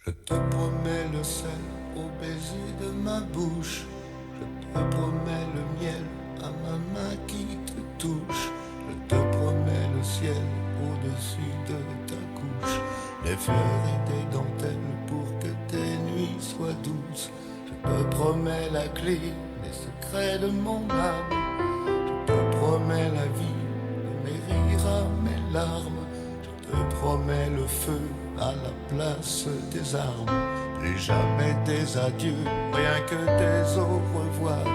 Je te promets le sel au baiser de ma bouche. Je te promets le miel à ma main qui te touche. Je te promets le ciel au-dessus de ta couche. Des fleurs et des dentelles pour que tes nuits soient douces. Je te promets la clé des secrets de mon âme. Je te promets la vie de mes rires à mes larmes. Je te promets le feu à la place des armes. Plus jamais des adieux, rien que des au revoir.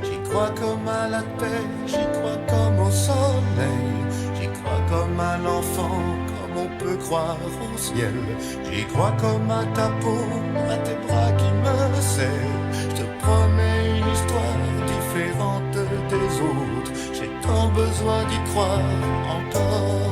J'y crois comme à la terre, j'y crois comme au soleil. J'y crois comme à l'enfant, comme on peut croire au ciel. J'y crois comme à ta peau, à tes bras qui me serrent. Je te promets une histoire différente des autres. J'ai tant besoin d'y croire encore.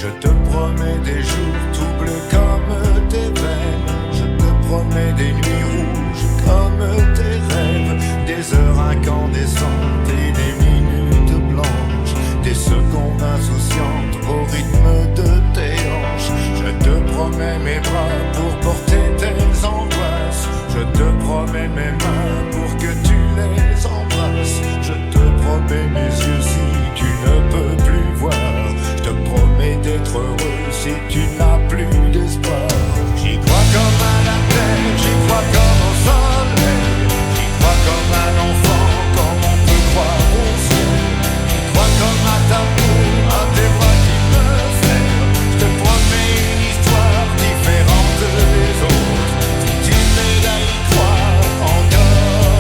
Je te promets des jours tout bleus comme tes veines. Je te promets des nuits rouges comme tes rêves. Des heures incandescentes et des minutes blanches. Des secondes insouciantes au rythme de tes hanches. Je te promets mes bras pour porter tes angoisses. Je te promets mes mains pour que tu les embrasses. Je te promets mes yeux si tu ne peux plus voir. Je te promets d'être heureux si tu n'as plus d'espoir. J'y crois comme à la terre, j'y crois comme au soleil. J'y crois comme à l'enfant, comme on peut croire au ciel. J'y crois comme à ta peau, à tes bras qui me serrent. Je te promets une histoire différente des autres. Si tu m'aides à y croire encore.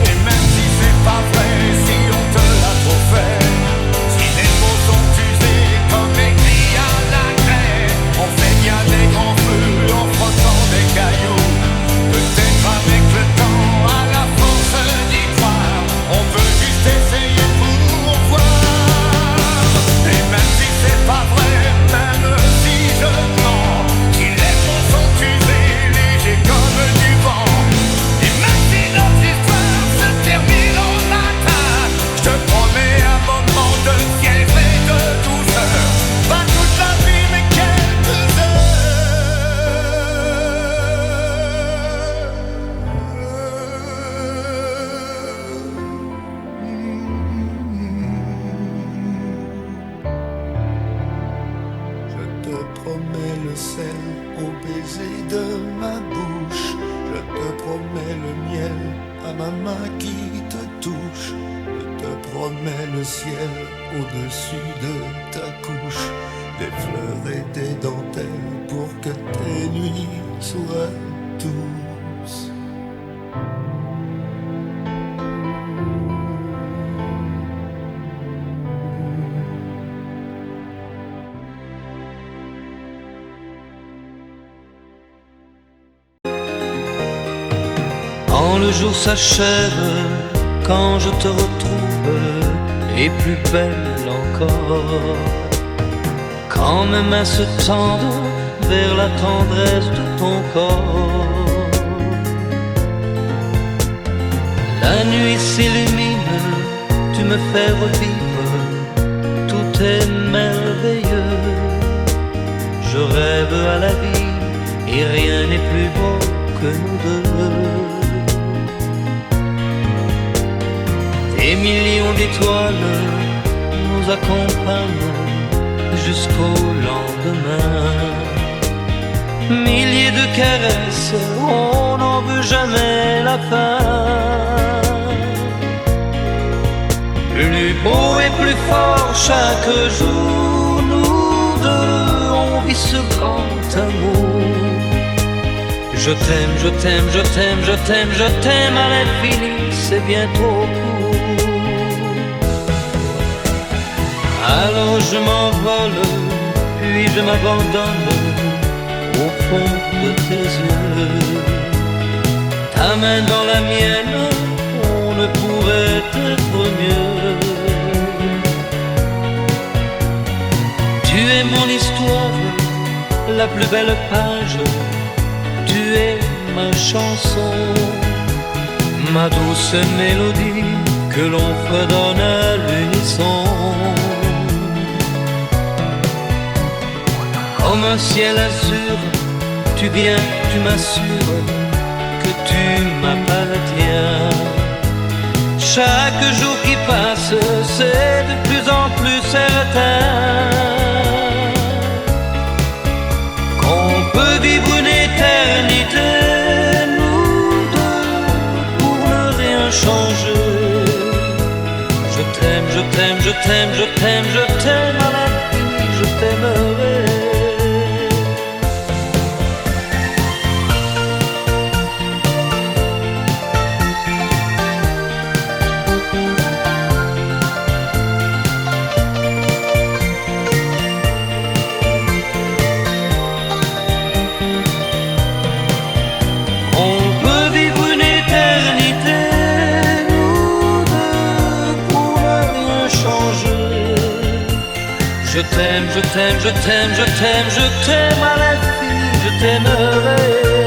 Et même si c'est pas vrai, si on te l'a trop fait. On fait bien des grands feux en frottant des cailloux. Peut-être avec le temps, à la force d'y croire, on peut juste essayer pour voir. Et même si c'est pas vrai, même si je mens, si les mots sont usés, légers comme du vent. Et même si notre histoire se termine au matin, je te promets un moment de fièvre et de douceur. Pas toute la vie, mais quelques heures. Je te promets le sel au baiser de ma bouche. Je te promets le miel à ma main qui te touche. Je te promets le ciel au-dessus de ta couche. Des fleurs et des dentelles pour que tes nuits soient douces. Quand le jour s'achève, quand je te retrouve, et plus belle encore. Quand mes mains se tendent vers la tendresse de ton corps. La nuit s'illumine, tu me fais revivre, tout est merveilleux. Je rêve à la vie et rien n'est plus beau que nous deux. Des millions d'étoiles nous accompagnent jusqu'au lendemain. Milliers de caresses, on n'en veut jamais la fin. Plus beau et plus fort chaque jour, nous deux, on vit ce grand amour. Je t'aime, je t'aime, je t'aime, je t'aime, je t'aime à l'infini, c'est bien trop court. Alors je m'envole, puis je m'abandonne au fond de tes yeux. Ta main dans la mienne, on ne pourrait être mieux. Tu es mon histoire, la plus belle page. Tu es ma chanson, ma douce mélodie que l'on fredonne à l'unisson. un ciel azur, tu viens, tu m'assures que tu m'appartiens. Chaque jour qui passe, c'est de plus en plus certain qu'on peut vivre une éternité, nous deux, pour ne rien changer. Je t'aime, je t'aime, je t'aime, je t'aime, je t'aime à l'infini, je t'aimerai. Je t'aime, je t'aime, je t'aime, je t'aime, je t'aime à l'infini, je t'aimerai.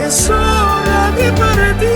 Es hora de partir.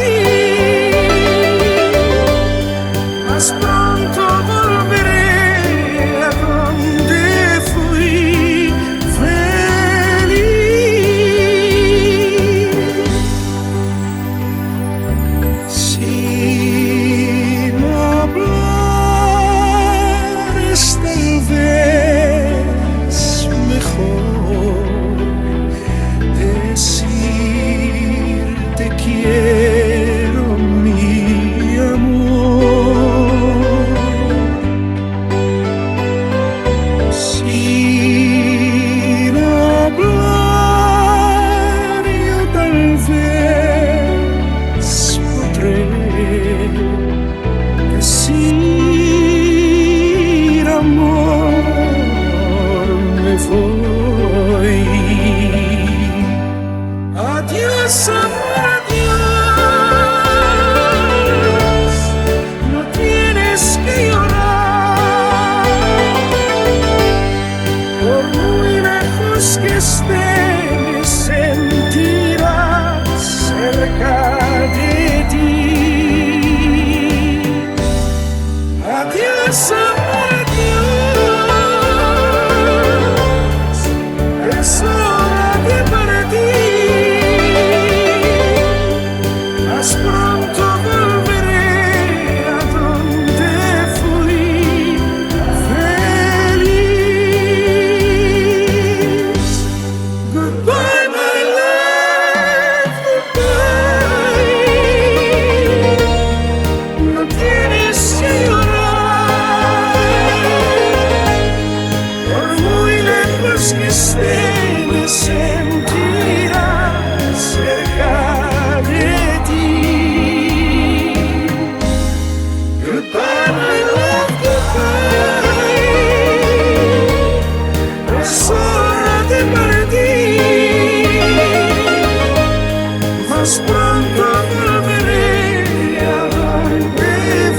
roses pronto volveré a darme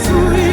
fui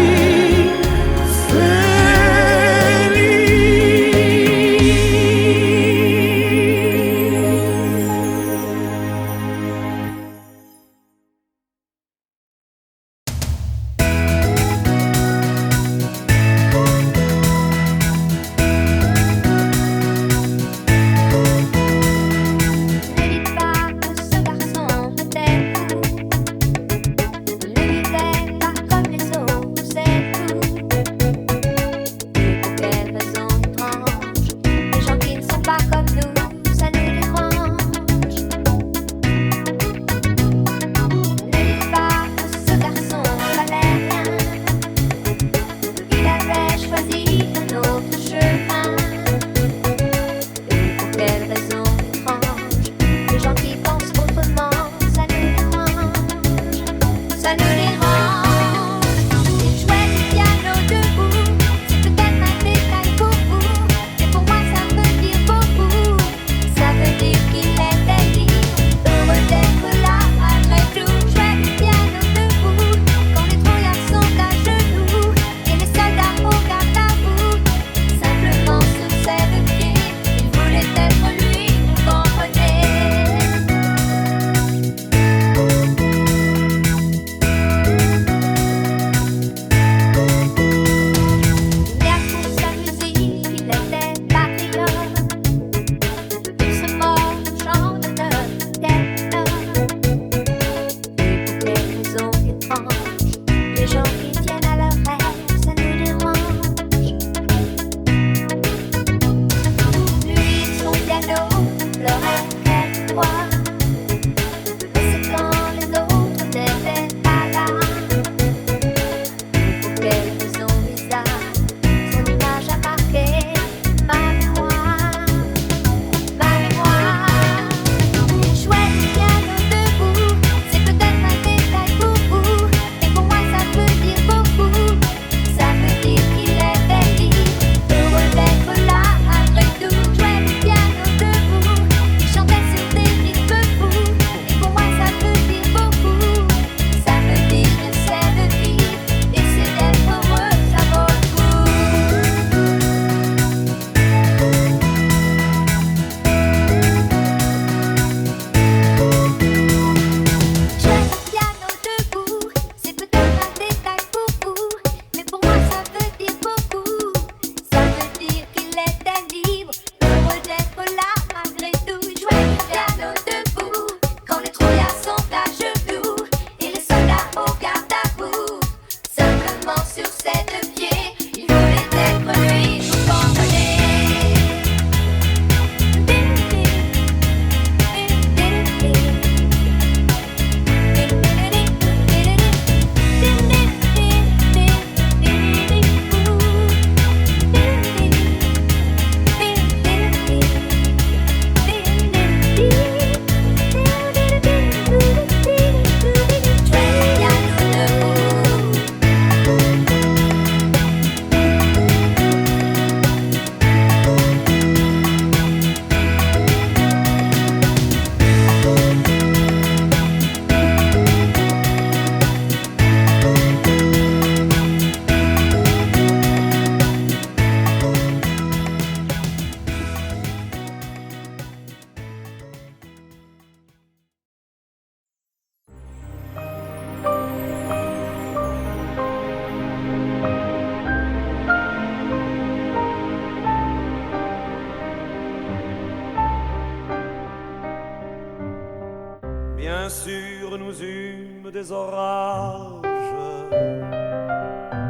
Bien sûr, nous eûmes des orages.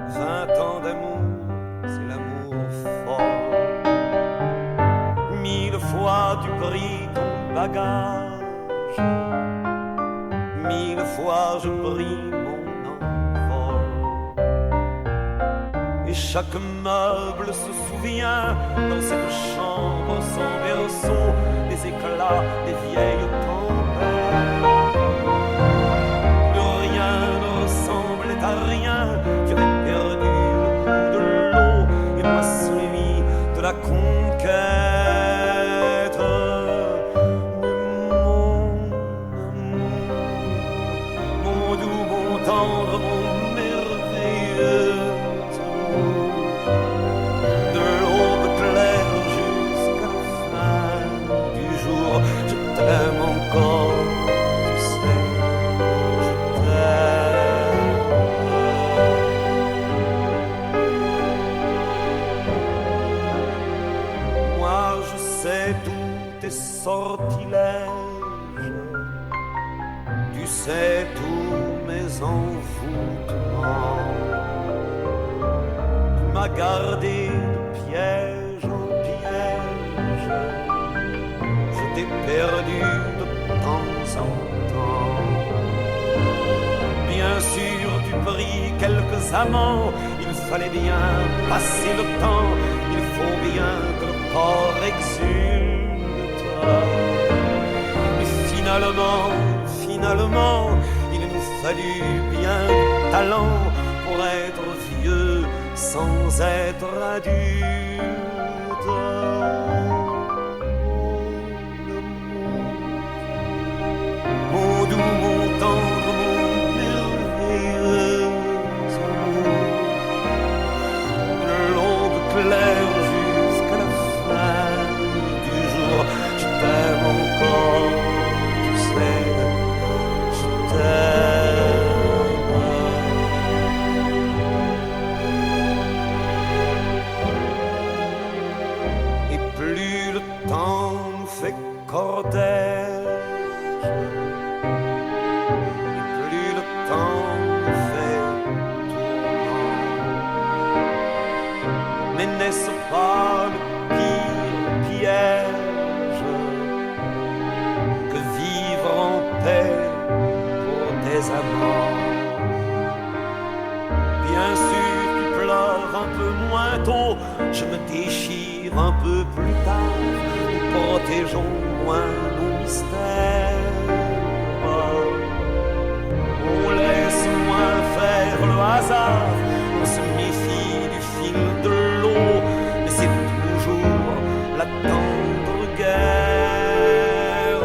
20 ans d'amour, c'est l'amour fort. 1000 fois tu pris ton bagage. 1000 fois je pris mon envol. Et chaque meuble se souvient dans cette chambre sans berceau des éclats des vieilles tempêtes. Plus rien ne ressemblait à rien. Tu avais perdu le goût de l'eau et moi celui de la conquête. Mais mon amour, pièges. Tu sais tous mes envoûtements. Tu m'as gardé de piège en piège. Je t'ai perdu de temps en temps. Bien sûr, tu pris quelques amants. Il fallait bien passer le temps. Il faut bien que le corps exulte. Mais finalement, il nous fallut bien de talent pour être vieux sans être adulte. Mon doux, mon tendre, mon merveilleux amour, une longue claire jusqu'à la fin du jour. Je t'aime encore, tu sais, je t'aime. Et plus le temps nous fait cortège, et plus le temps nous fait tourment. Mais n'est-ce pas le pire piège que vivre en paix pour des amants? Bien sûr, tu pleures un peu moins tôt, je me déchire un peu plus tard. Nous protégeons moins nos mystères. On laisse moins faire le hasard. On se méfie du fil de l'eau, mais c'est toujours la tendre guerre.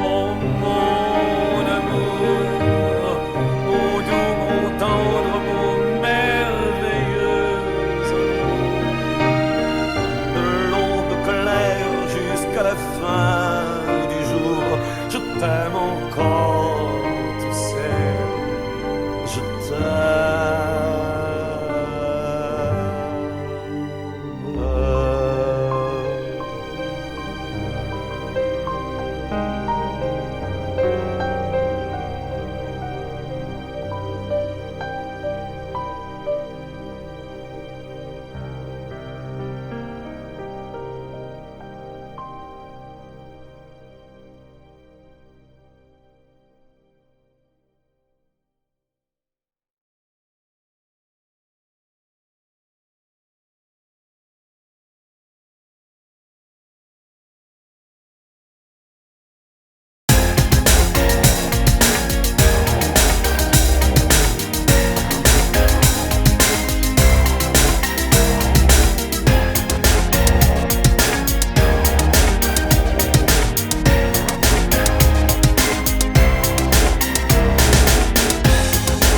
Oh mon amour, mon doux, mon tendre, mon merveilleux amour, de l'aube claire jusqu'à la fin du jour, je t'aime encore, tu sais, je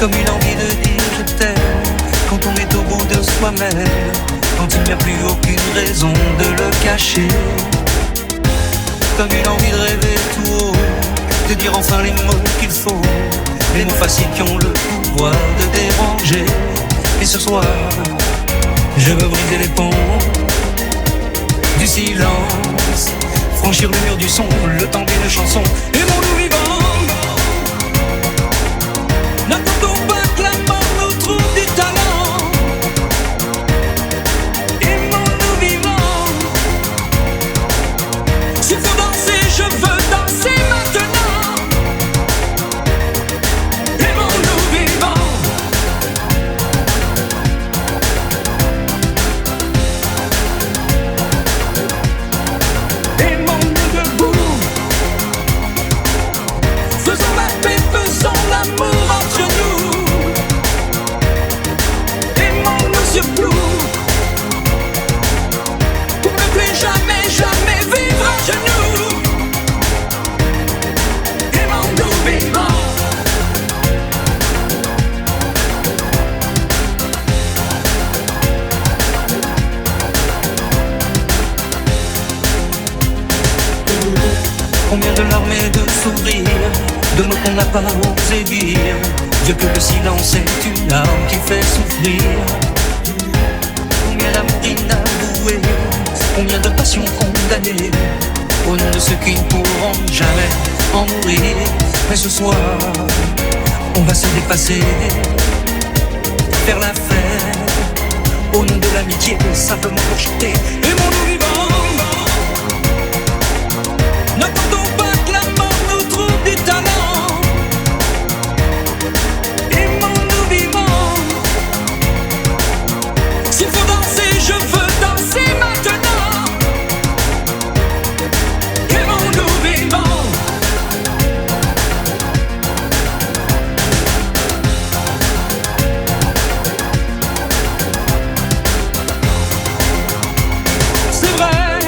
Comme une envie de dire je t'aime quand on est au bout de soi-même, quand il n'y a plus aucune raison de le cacher. Comme une envie de rêver tout haut, de dire enfin les mots qu'il faut, les mots faciles qui ont le pouvoir de déranger. Et ce soir, je veux briser les ponts du silence, franchir le mur du son, le temps d'une chanson. Et mon nous vivant, n'attendons pas que la mort nous trouve du talent. Aimons-nous vivants. S'il faut danser, je veux danser maintenant. Aimons-nous vivants. Aimons-nous debout. Faisons la paix, faisons l'amour entre nous. Aimons-nous surtout pour ne plus jamais, jamais vivre à genoux. Aimons-nous vivants. Combien de larmes et de sourires, de mots qu'on n'a pas osé dire. Dieu que le silence est une arme qui fait souffrir. Combien d'amour inavoué, combien de passions condamnées, au nom de ceux qui ne pourront jamais en mourir. Mais ce soir, on va se dépasser, faire la fête, au nom de l'amitié, simplement pour chanter. Aimons-nous vivants, n'attendons pas que la mort nous trouve du talent. Aimons-nous vivants, s'il faut danser, je veux danser maintenant. Aimons-nous vivants. C'est vrai,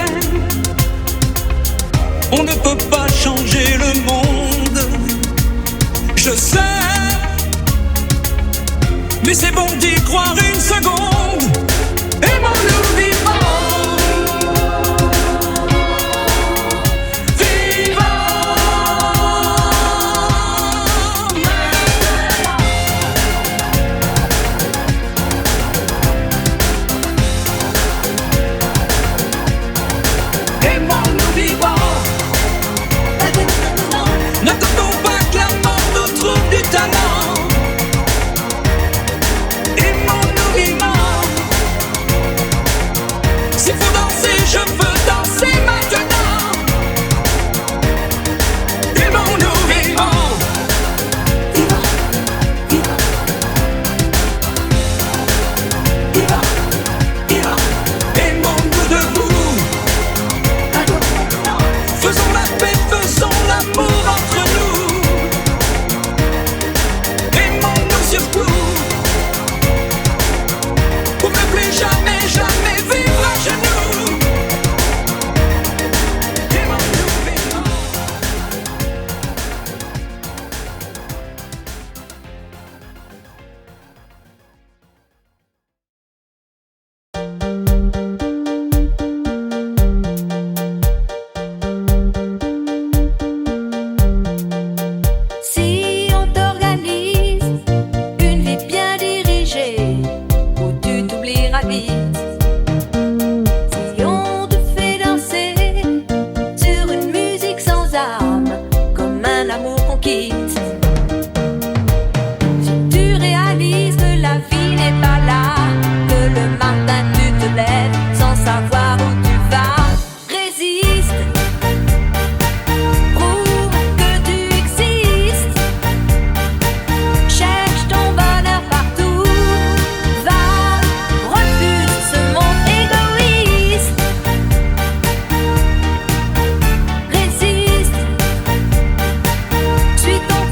on ne peut pas changer le monde, je sais, mais c'est bon d'y croire une seconde. Aimons-nous vivants, aimons-nous vivants. N'attendons pas que la mort nous trouve du talent. Aimons-nous vivants. S'il faut danser, je veux danser maintenant. Aimons-nous vivants. Aimons-nous debout. Faisons la paix, faisons l'amour entre nous. Aimons-nous surtout, pour ne plus jamais, jamais vivre à genoux. Aimons-nous vivants. Si on t'organise une vie bien dirigée, où tu t'oublieras vite. Si on te fait danser sur une musique sans âme, comme un amour qu'on quitte. Si tu réalises que la vie n'est pas là, que le matin tu te lèves sans savoir où tu vas, résiste. Prouve que tu existes. Cherche ton bonheur partout. Va, refuse ce monde égoïste. Résiste. Suis ton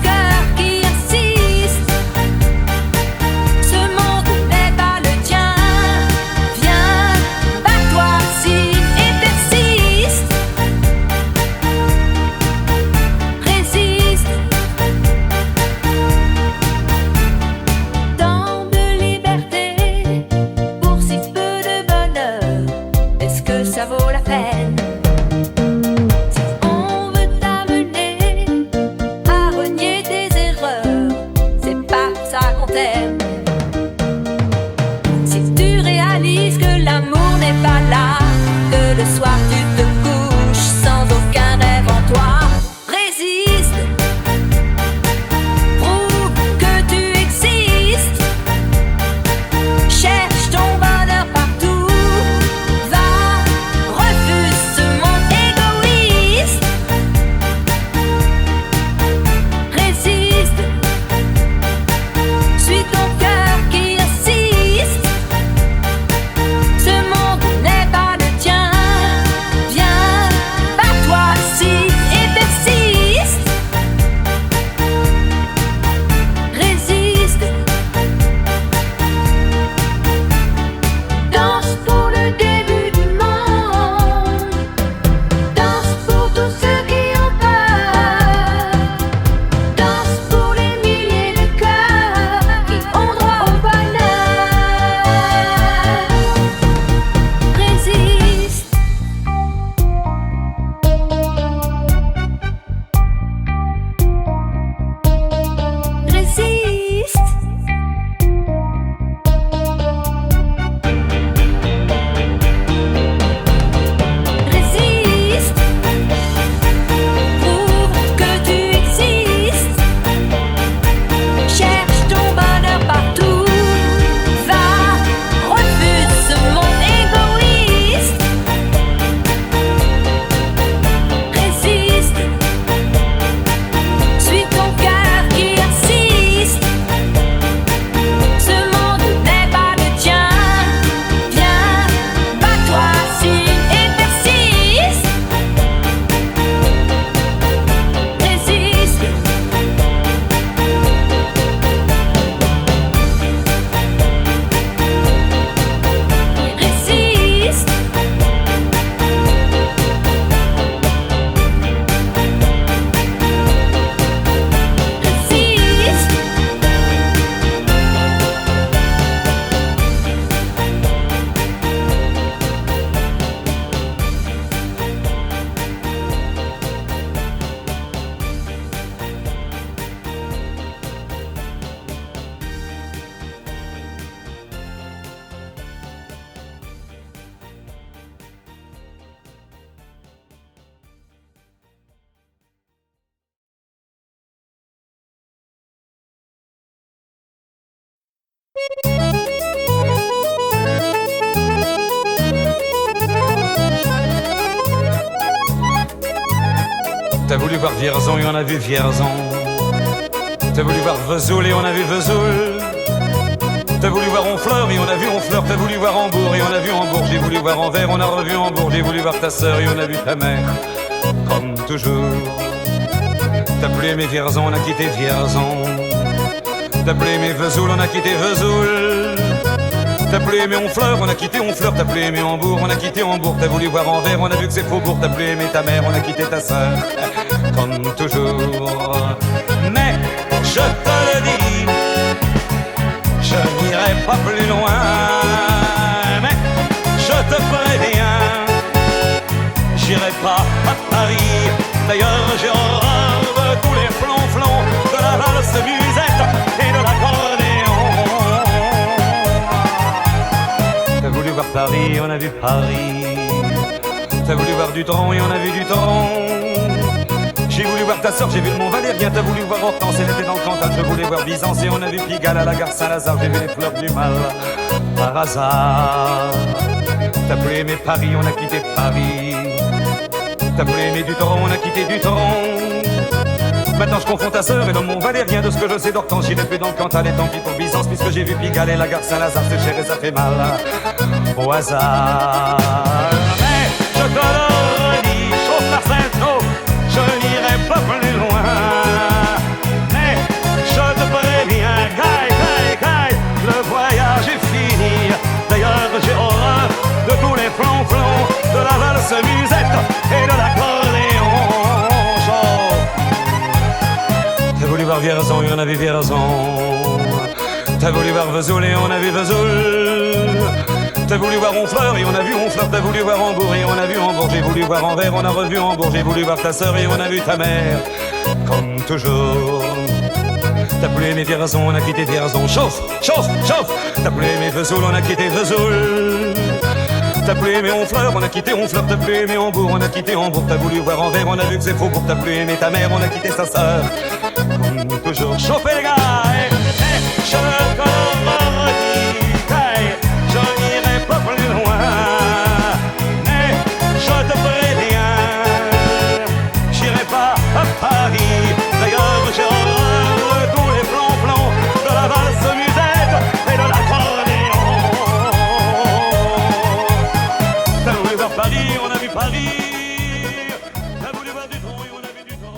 T'as voulu voir Vierzon et on a vu Vierzon. T'as voulu voir Vesoul et on a vu Vesoul. T'as voulu voir Honfleur et on a vu Honfleur. T'as voulu voir Hambourg et on a vu Hambourg. J'ai voulu voir Anvers, on a revu Hambourg. J'ai voulu voir ta sœur et on a vu ta mère. Comme toujours. T'as plus aimé Vierzon, on a quitté Vierzon. T'as plus aimé Vesoul, on a quitté Vesoul. T'as plus aimé Honfleur, on a quitté Honfleur. T'as plus aimé Hambourg, on a quitté Hambourg. T'as voulu voir Anvers, on a vu que c'est Faubourg. T'as plus aimé ta mère, on a quitté ta sœur. Comme toujours. Mais je te le dis, je n'irai pas plus loin. Mais je te préviens, j'irai pas à Paris. D'ailleurs j'ai horreur de tous les flonflons, de la valse musette et de l'accordéon. T'as voulu voir Paris, on a vu Paris. T'as voulu voir Dutron et on a vu Dutron. J'ai voulu voir ta sœur, j'ai vu le Mont Valérien. T'as voulu voir Hortense, elle était dans le Cantal. Je voulais voir Byzance et on a vu Pigalle à la gare Saint-Lazare. J'ai vu les fleurs du mal par hasard. T'as plus aimé Paris, on a quitté Paris. T'as plus aimé Dutron, on a quitté Dutron. Maintenant je confonds ta sœur et le Mont Valérien. De ce que je sais d'Hortense, j'irai plus dans le Cantal. Et tant pis pour Byzance, puisque j'ai vu Pigalle et la gare Saint-Lazare. C'est cher et ça fait mal au hasard. Mais je te le redis, chauffe Marcel, chauffe. Je n'irai pas plus loin. Mais je te préviens, caille, le voyage est fini. D'ailleurs j'ai horreur de tous les flonflons, de la valse musette et de l'accordéon. T'as voulu voir Vierzon et on a vu Vierzon. T'as voulu voir Vesoul et on a vu Vesoul. T'as voulu voir Honfleur et on a vu Honfleur. T'as voulu voir Hambourg et on a vu Hambourg. J'ai voulu voir Anvers, on a revu Hambourg. J'ai voulu voir ta sœur et on a vu ta mère. Comme toujours. T'as plus aimé Vierzon, on a quitté Vierzon. Chauffe, chauffe, chauffe. T'as plus aimé Vesoul, on a quitté Vesoul. T'as plus aimé Honfleur, on a quitté Honfleur. T'as plus aimé Hambourg, on a quitté Hambourg. T'as voulu voir Anvers, on a vu que c'est Faubourg. T'as plus aimé ta mère, on a quitté sa sœur. Comme toujours. Chauffez les gars, je te redis, je n'irai pas plus loin. Mais je te préviens, j'irai pas à Paris. D'ailleurs j'ai horreur de tous les plans de la valse musette et de l'accordéon. T'as voulu voir Paris, on a vu Paris. T'as voulu voir Dutron et on a vu Dutron.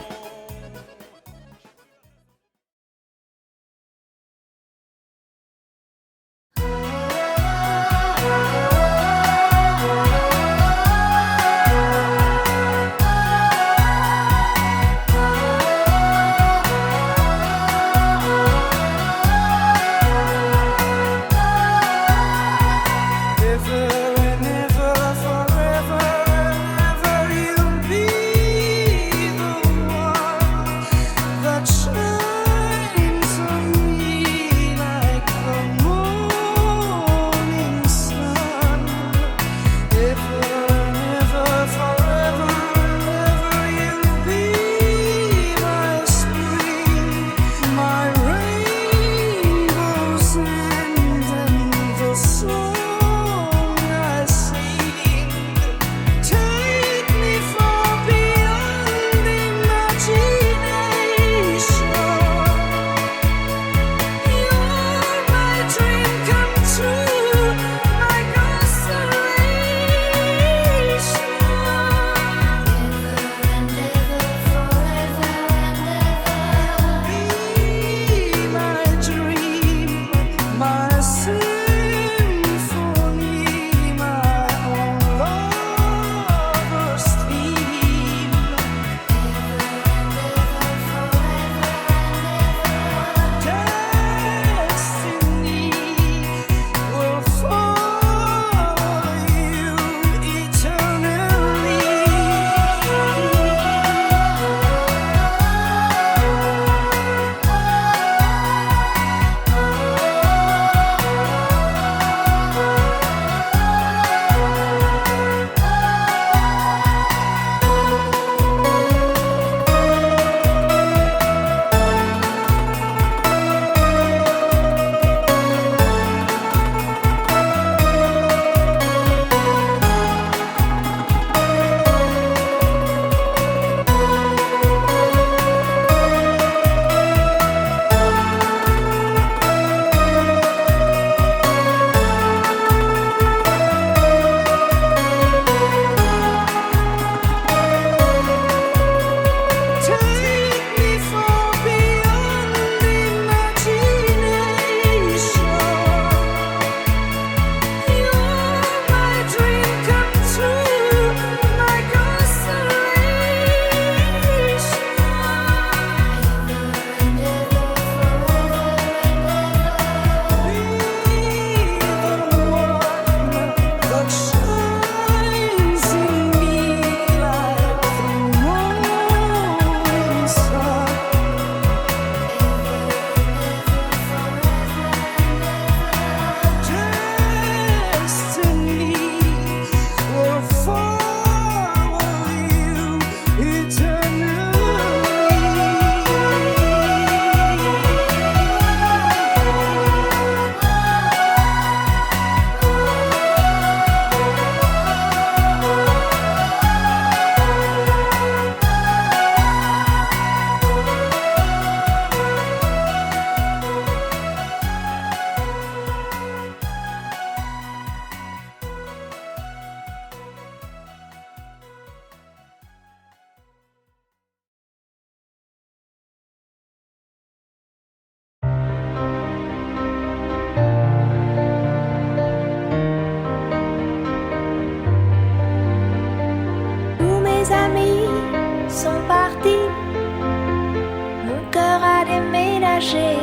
voyager.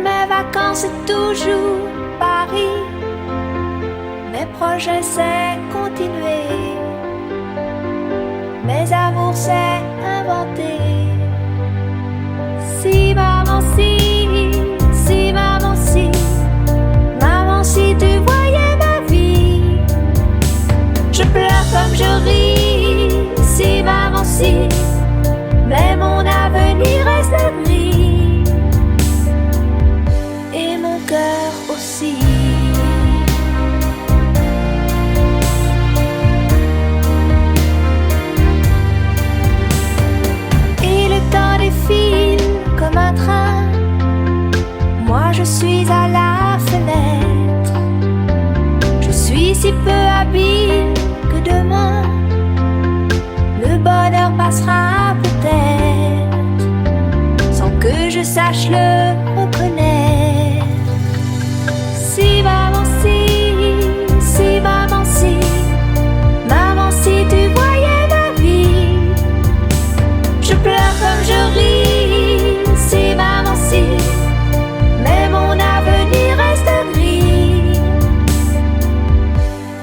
Mes vacances c'est toujours Paris. Mes projets c'est continuer. Mes amours c'est inventer. Si maman si maman si tu voyais ma vie. Je pleure comme je ris. Si maman si, mais mon avenir reste gris. Et mon cœur aussi. Et le temps défile comme un train. Moi je suis à la fenêtre. Je suis si peu habile que demain le bonheur passera peut-être sans que je sache le reconnaître. Si maman si maman si tu voyais ma vie. Je pleure comme je ris. Si maman si, mais mon avenir reste gris.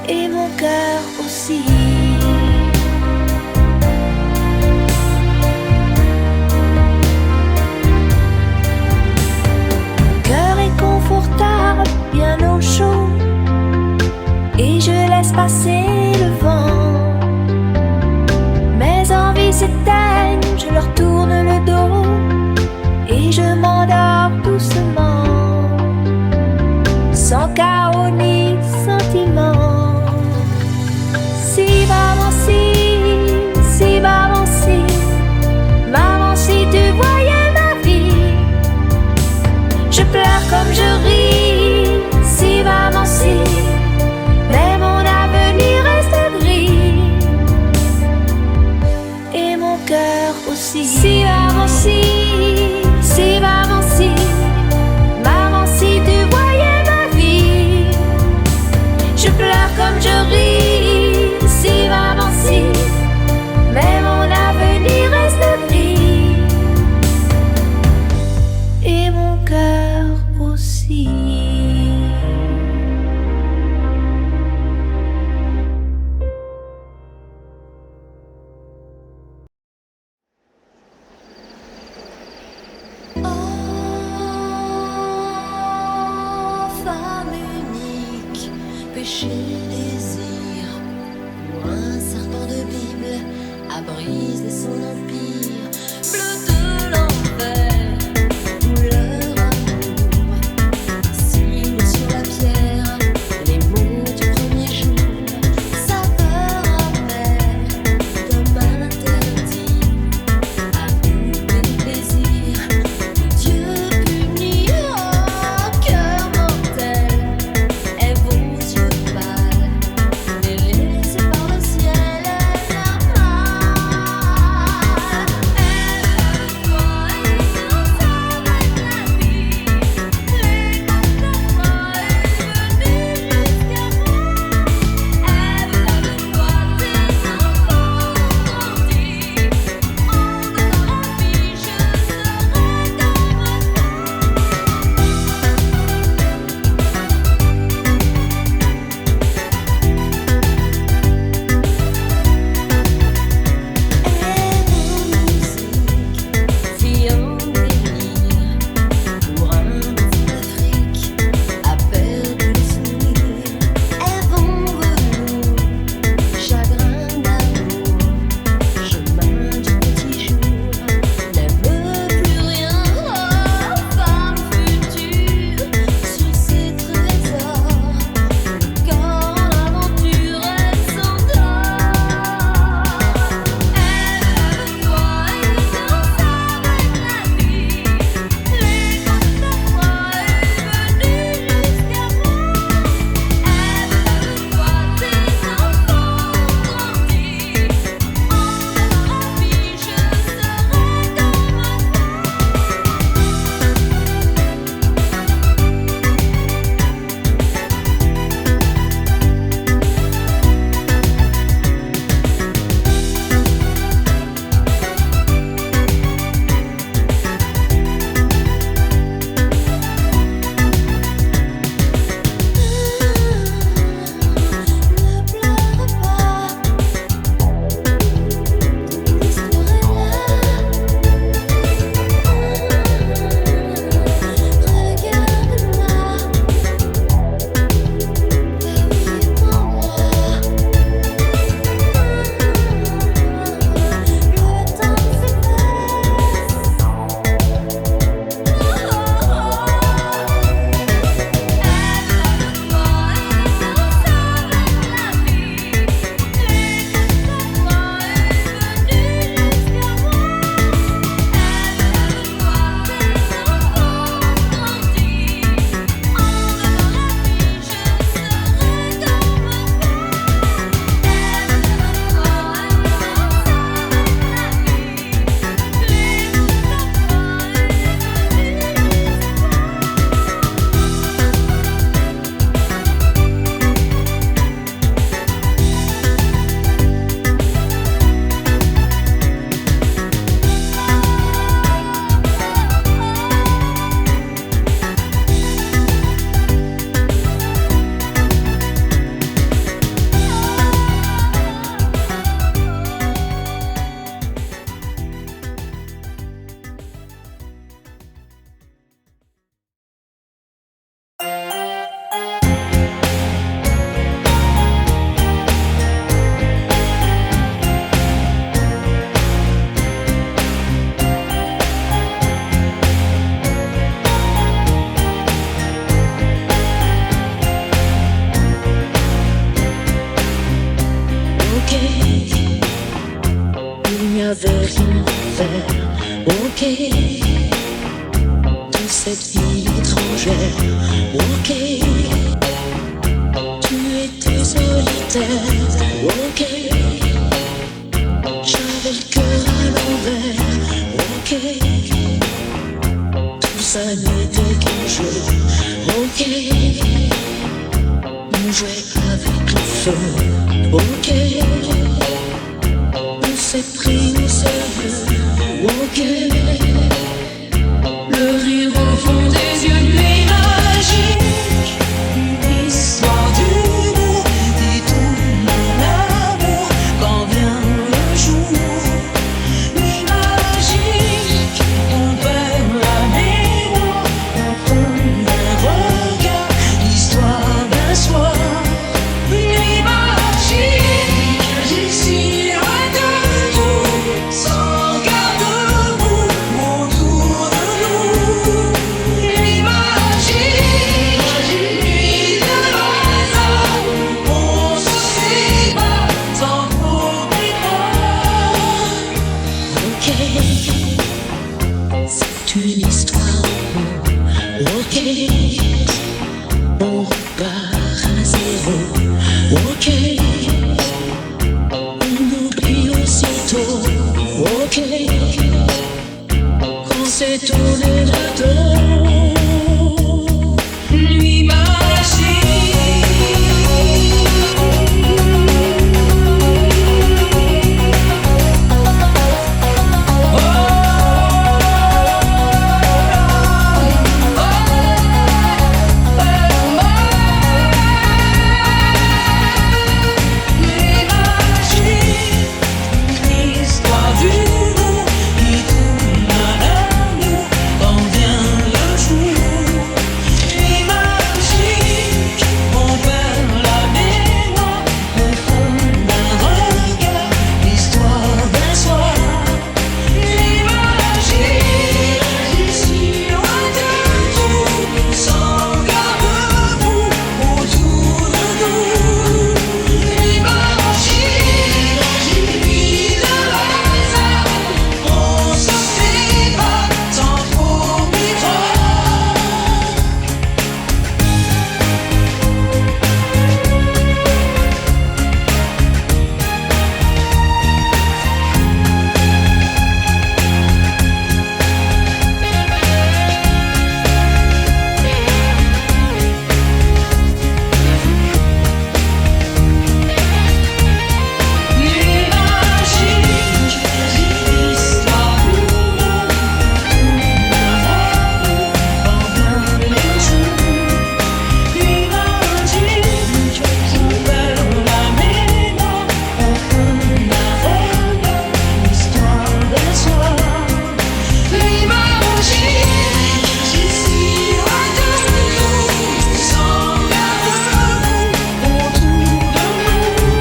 Et mon cœur aussi. Bien au chaud, et je laisse passer le vent. Mes envies s'éteignent, je leur tourne le dos, et je m'endors doucement, sans chaos ni sentiment. Si maman si maman si tu voyais ma vie. Je pleure comme je ris. Si maman si, mais mon avenir reste gris. Et mon cœur aussi. Si maman si tu voyais ma vie. Je pleure comme je ris. Si maman si, mais mon avenir reste gris. Et mon cœur aussi. rien faire. Ok, de cette vie étrangère. Ok, tu étais solitaire. Ok, j'avais le cœur à l'envers. Ok, tout ça n'était qu'un jeu. Ok, on jouait avec le feu. Ok, on s'est pris au sérieux. Ok, le rire au fond des yeux de nuit magique. Une histoire d'humour qui tourne en amour quand vient le jour. Nuit magique, on perd la mémoire, on tombe d'un regard, l'histoire d'un soir. Nuit magique, d'ici à debout, sans garde-boue autour de nous. Nuit magique, nuit de hasard, on se sépare sans problème. Ok, c'est une histoire. Ok, on repart à zéro. Ok, on oublie aussitôt. Ok, quand c'est tourné le dos. Nuit magique. Nuit magique, une histoire d'humour qui tourne à l'amour quand vient le jour. Nuit magique, on perd la mémoire au fond d'un regard, l'histoire d'un soir. Nuit magique, d'ici loin de tout, sans garde-boue autour de nous. Nuit magique, nuit de hasard, on se sépare sans trop mémoire. Nuit magique, l'histoire d'humour tourne à l'amour quand vient le jour. Nuit magique, on perd la mémoire au fond d'un regard, l'histoire d'un soir. Nuit magique, d'ici loin de nous, sans garde-boue autour de nous.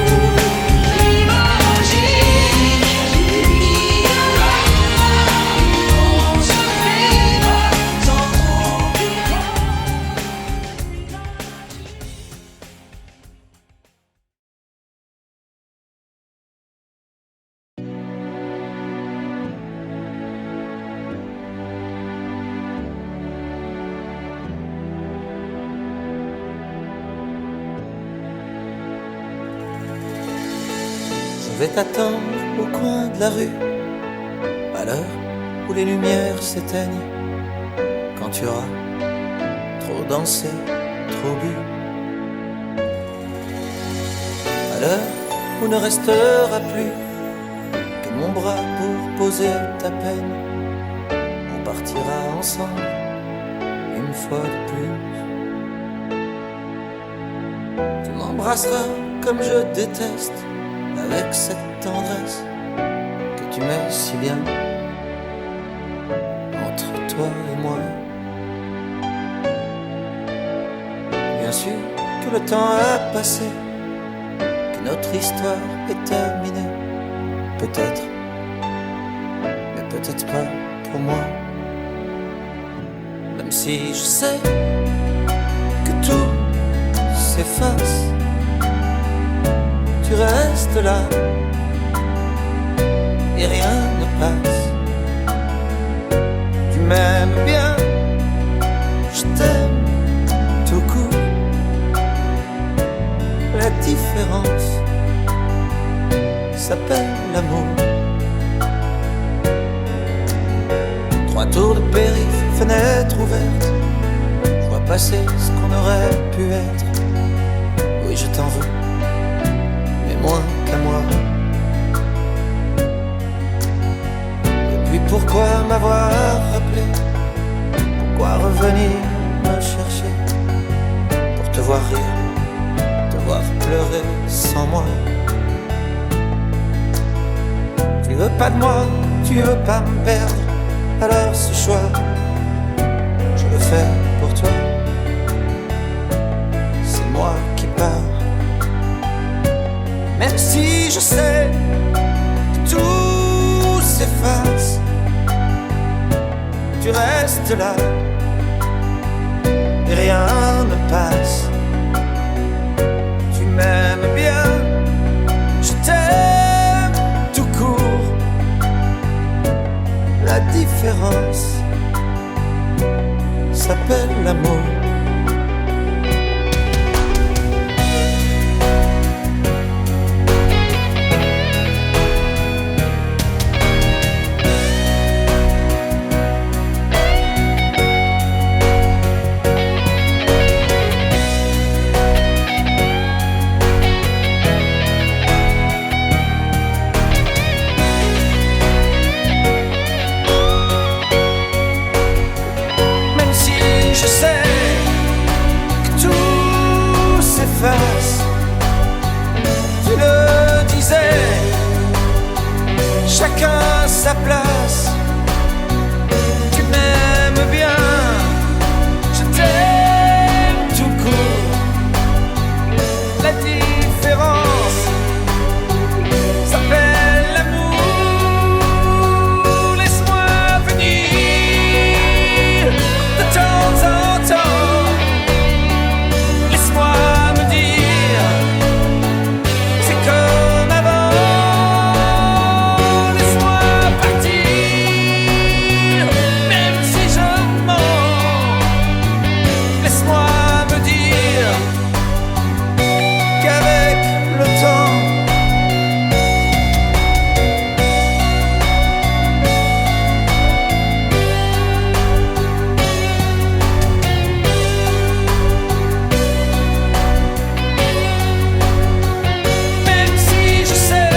Nuit magique, nuit de hasard, on se sépare sans trop Je vais t'attendre au coin de la rue, à l'heure où les lumières s'éteignent, quand tu auras trop dansé, trop bu. À l'heure où ne restera plus que mon bras pour poser ta peine, on partira ensemble une fois de plus. Tu m'embrasseras comme je déteste, avec cette tendresse que tu mets si bien entre toi et moi. Bien sûr que le temps a passé, que notre histoire est terminée. Peut-être, mais peut-être pas pour moi. Même si je sais que tout s'efface, tu restes là et rien ne passe. Tu m'aimes bien, je t'aime tout court. La différence s'appelle l'amour. 3 tours de périph', fenêtre ouverte, je vois passer ce qu'on aurait pu être. Oui, je t'en veux, mais moins qu'à moi. Et puis pourquoi m'avoir rappelé? Pourquoi revenir me chercher? Pour te voir rire, te voir pleurer sans moi. Tu veux pas de moi, tu veux pas me perdre. Alors ce choix, je le fais pour toi. C'est moi qui pars. Même si je sais que tout s'efface, tu restes là et rien ne passe. Tu m'aimes bien, je t'aime tout court. La différence s'appelle l'amour. Je sais que tout s'efface. Tu le disais, chacun sa place. Tu m'aimes bien, je t'aime tout court. La différence s'appelle l'amour. Laisse-moi venir de temps en temps. Laisse-moi me dire, c'est comme avant. Laisse-moi partir, même si je mens. Laisse-moi me dire qu'avec le temps, même si je sais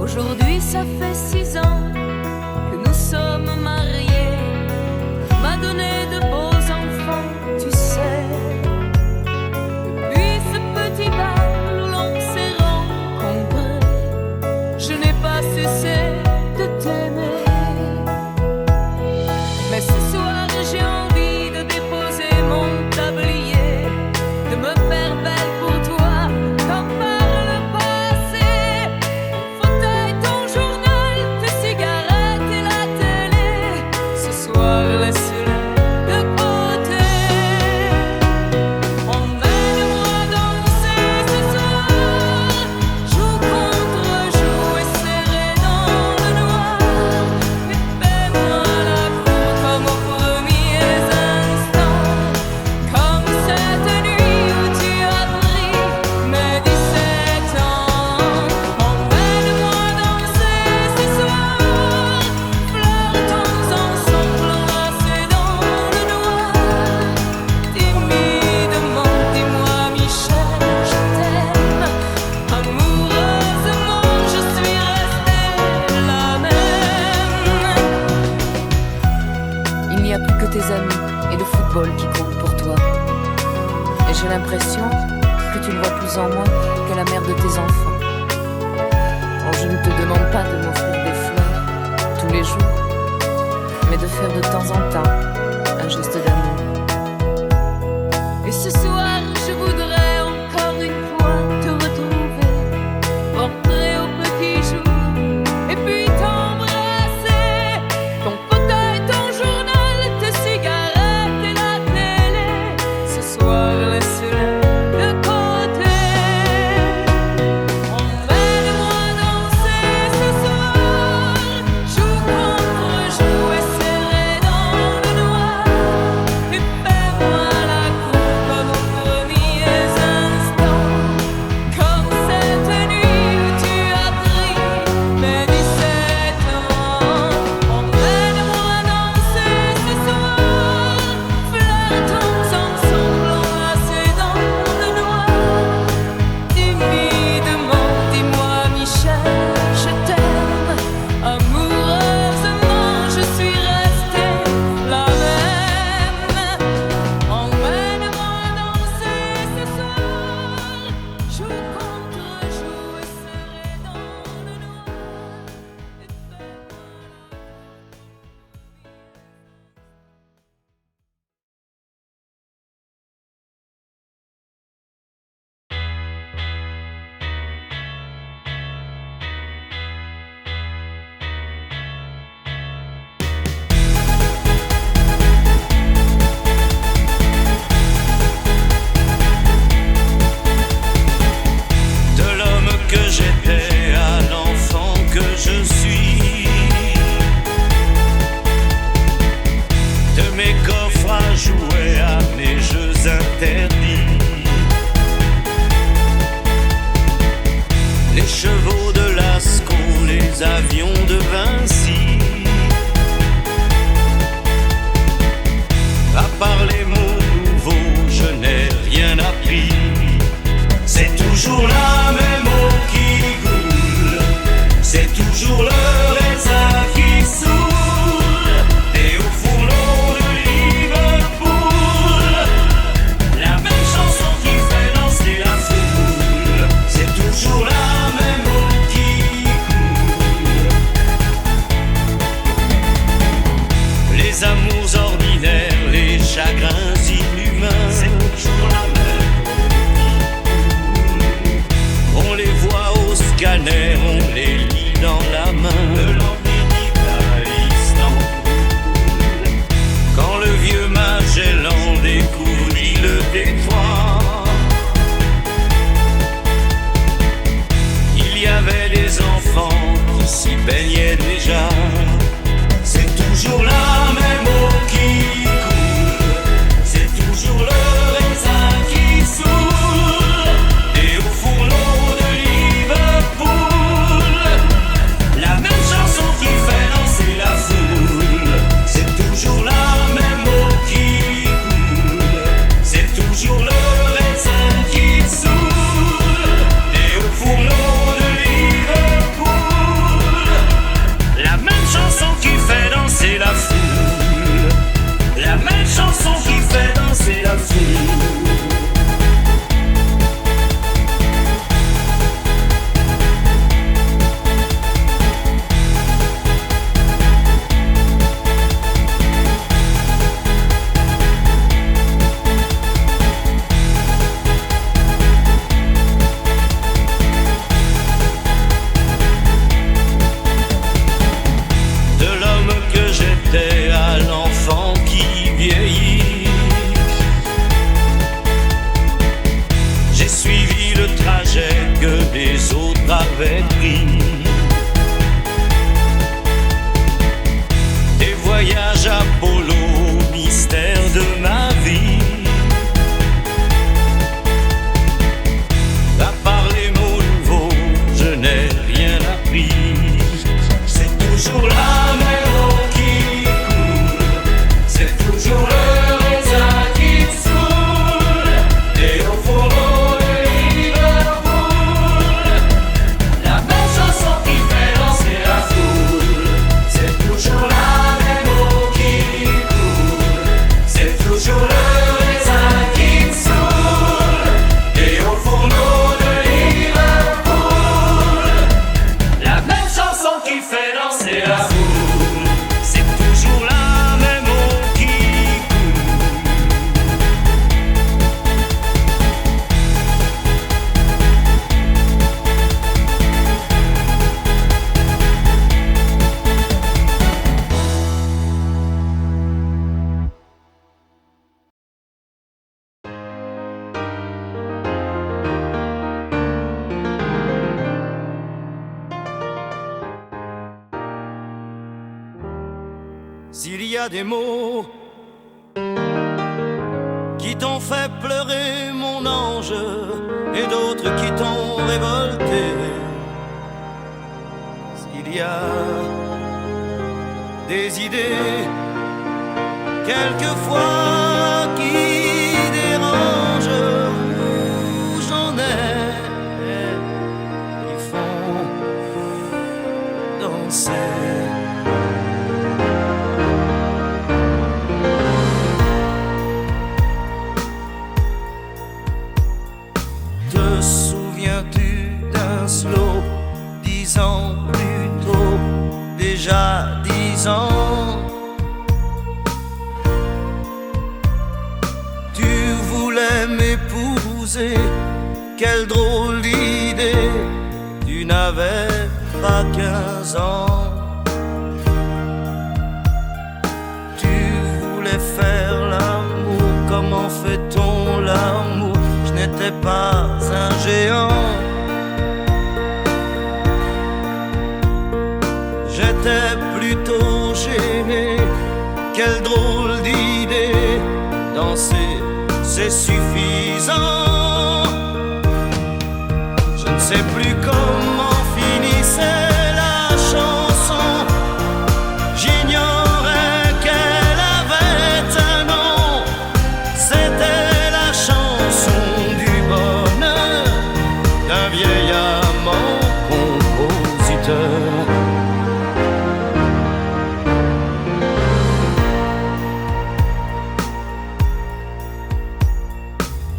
Aujourd'hui, ça fait 6 ans que nous sommes mariés. M'a donné de beaux enfants, tu sais. Depuis ce petit bal où l'on s'est rencontrés, je n'ai pas cessé de t'aimer. Mais ce soir, j'ai envie de déposer mon tablier, de me faire belle pour toi, comme par le passé. Fauteuil, ton journal, tes cigarettes et la télé. Ce soir, laisse-les de côté. Emmène-moi danser ce soir, joue contre joue et serré dans le noir. Et fais-moi la cour comme aux premiers instants, comme cette nuit où tu as pris mes 17 ans. Emmène-moi danser ce soir, flirtons ensemble enlacés dans le noir. Timidement, dis-moi Michel, je t'aime. Amoureusement, je suis restée la même. Il n'y a plus que tes amis et le football qui comptent pour toi. Et j'ai l'impression que tu ne vois plus en moi que la mère de tes enfants. Alors je ne te demande pas de m'offrir des fleurs tous les jours, mais de faire de temps en temps un geste d'amour. Et ce soir, je voudrais encore une fois te retrouver, rentrer au petit jour, et puis t'embrasser. Ton fauteuil, ton journal, tes cigarettes et la télé, ce soir, laisse-les de côté. Emmène-moi danser ce soir, joue contre joue et serré dans le noir, et fais-moi la cour comme aux premiers instants, comme cette nuit où tu as pris mes 17 ans. Emmène-moi danser ce soir, flottons ensemble enlacés dans le noir. Timidement, dis-moi Michel, je t'aime. Amoureusement, je suis restée la même. Emmène-moi danser ce soir, joue contre joue et serré dans le noir, et fais-moi la cour. De l'homme que j'étais à l'enfant que je suis, de mes coffres à jouer à mes jeux interdits, les chevaux de Lascaux, les avions de Vinci, à part les mots nouveaux, je n'ai rien appris. C'est toujours la même eau qui coule, c'est toujours le raisin qui saoule, et au fourneau de Liverpool, la même chanson qui fait danser la foule, c'est toujours la même eau qui coule. Les amours ordinaires, les chagrins inhumains, c'est toujours la même. On les voit au scanner, on les lit dans la main. De l'Empire à Istanbul, quand le vieux Magellan découvrit le détroit, il y avait des enfants qui s'y baignaient déjà. C'est toujours la même eau qui coule, c'est toujours le raisin qui saoule, et au fourneau de Liverpool, la même chanson qui fait danser la foule, c'est toujours la même eau qui coule, c'est toujours le s'il y a des mots qui t'ont fait pleurer mon ange et d'autres qui t'ont révolté, s'il y a des idées quelquefois qui dérangent, où j'en ai qui font danser. Te souviens-tu d'un slow 10 ans plus tôt, déjà 10 ans? Tu voulais m'épouser, quelle drôle d'idée, tu n'avais pas 15 ans. Tu voulais faire l'amour, comment fait-on l'amour? Je n'étais pas un géant. J'étais plutôt gêné, quelle drôle d'idée, danser c'est suffisant. Je ne sais plus comment finissait la chanson, j'ignorais qu'elle avait un nom. C'était la chanson du bonheur d'un vieil amant compositeur.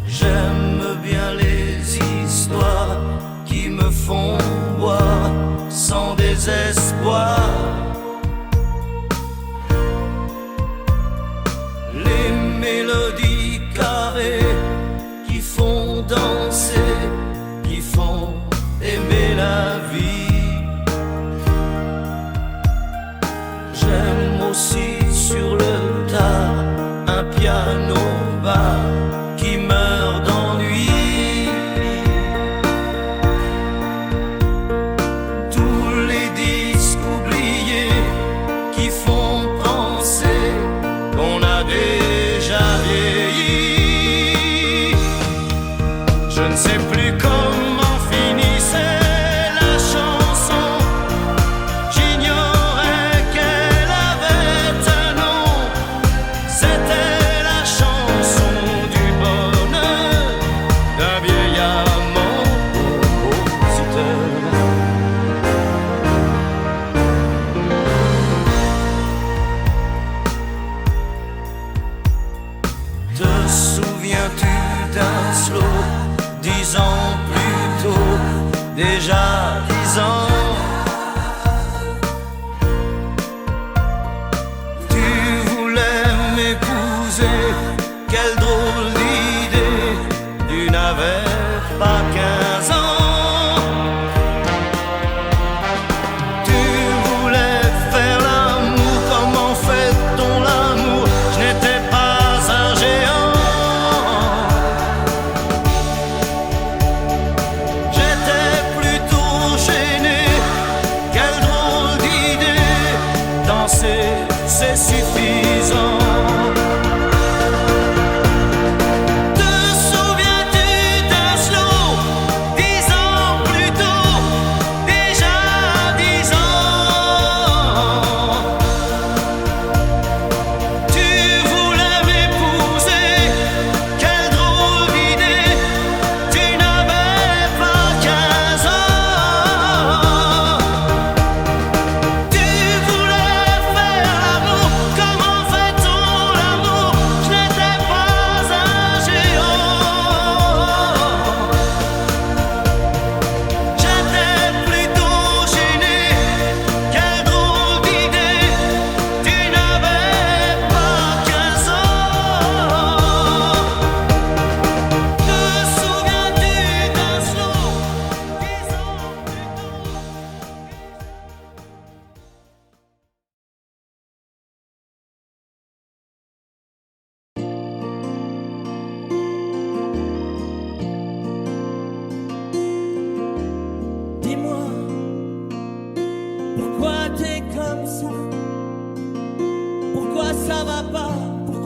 J'aime bien les histoires qui me font boire sans désespoir. Les mélodies carrées qui font danser, qui font aimer la vie. J'aime aussi sur le tard un piano bas qui meurt d'ennui. Tous les disques oubliés qui font penser qu'on a déjà vieilli. Je ne sais plus comment finissait la chanson, j'ignorais qu'elle avait un nom. C'était la chanson du bonheur d'un vieil amant compositeur. Te souviens-tu d'un slow 10 ans plus tôt, déjà 10 ans? Tu voulais m'épouser, quelle drôle d'idée, tu n'avais pas 15 ans. Tu voulais faire l'amour, comment fait-on l'amour? Je n'étais pas un géant. J'étais plutôt gêné,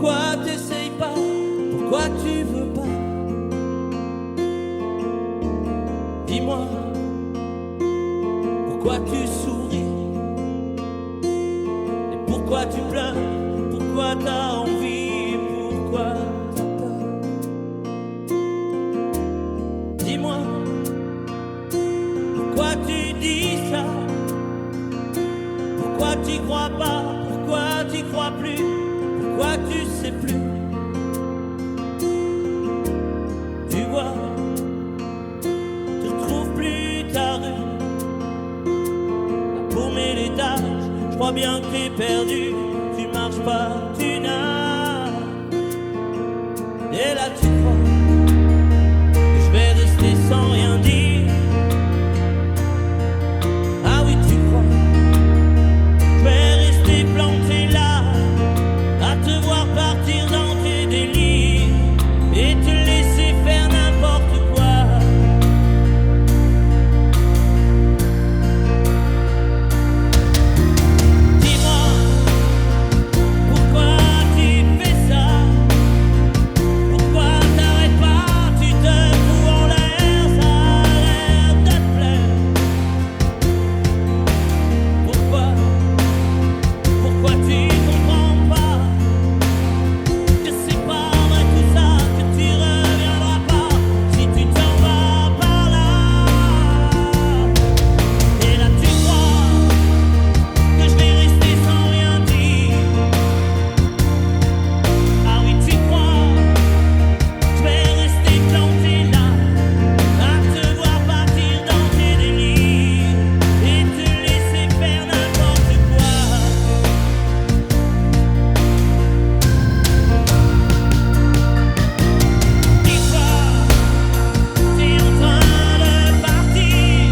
Pourquoi t'essayes pas? Pourquoi tu veux pas? Dis-moi, pourquoi tu souris? Et pourquoi tu pleures? Pourquoi t'as envie? Pourquoi t'as peur? Dis-moi, pourquoi tu dis ça? Pourquoi tu crois pas? Pourquoi tu crois plus? Pourquoi tu sais plus? Tu vois, tu retrouves plus ta rue. À paumer l'étage, je crois bien que t'es perdu. Tu marches pas, tu nages. Et là tu crois que je vais rester sans rien dire. Ah oui, tu crois je vais rester planté là, à te voir partir dans tes délires et te laisser faire n'importe quoi. Dis-moi, pourquoi tu fais ça? Pourquoi t'arrêtes pas? Tu te fous en l'air, ça a l'air de te plaire. Pourquoi tu comprends pas que c'est pas vrai tout ça, que tu reviendras pas si tu t'en vas par là? Et là tu crois que je vais rester sans rien dire. Ah oui, tu crois je vais rester planté là, à te voir partir dans tes délires et te laisser faire n'importe quoi. Dis-toi, t'es en train de partir.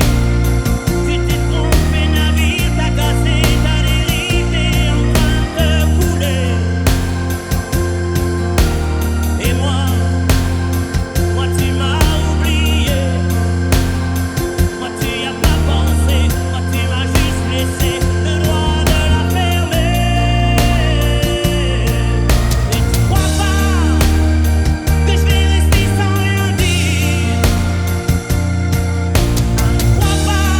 Tu t'es trompé navire, t'as cassé ta dérive, t'es en train de couler. Et moi tu m'as oublié. Moi tu y as pas pensé. Moi tu m'as juste laissé le droit de la fermer. Et tu crois pas que je vais rester sans rien dire? Crois pas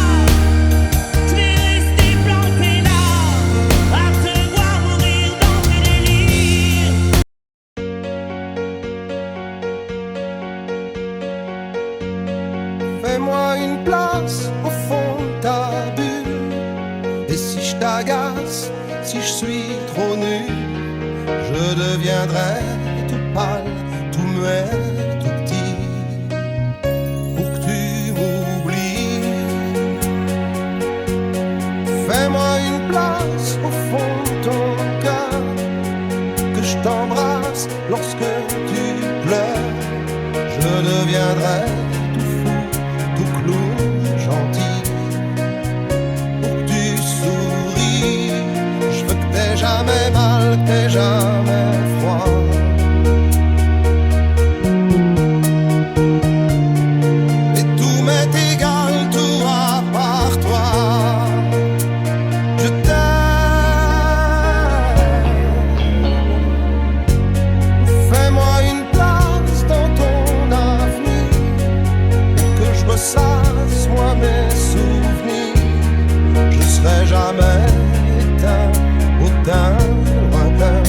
je vais rester planté là, à te voir mourir dans tes délires. Fais-moi une place au fond de ta bulle. Et si je t'agace, si je suis trop nul, je deviendrai tout pâle, tout muet, tout petit, pour que tu m'oublies. Fais-moi une place au fond de ton cœur, que je t'embrasse lorsque tu pleures. Je deviendrai tout fou, tout clown, gentil, pour que tu souris. Je veux que t'aies jamais mal, que t'aies jamais froid. Et tout m'est égal, tout à part toi. Je t'aime. Fais-moi une place dans ton avenir, que je ressasse moi mes souvenirs. Je serai jamais éteint, autant lointain.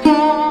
Thank you.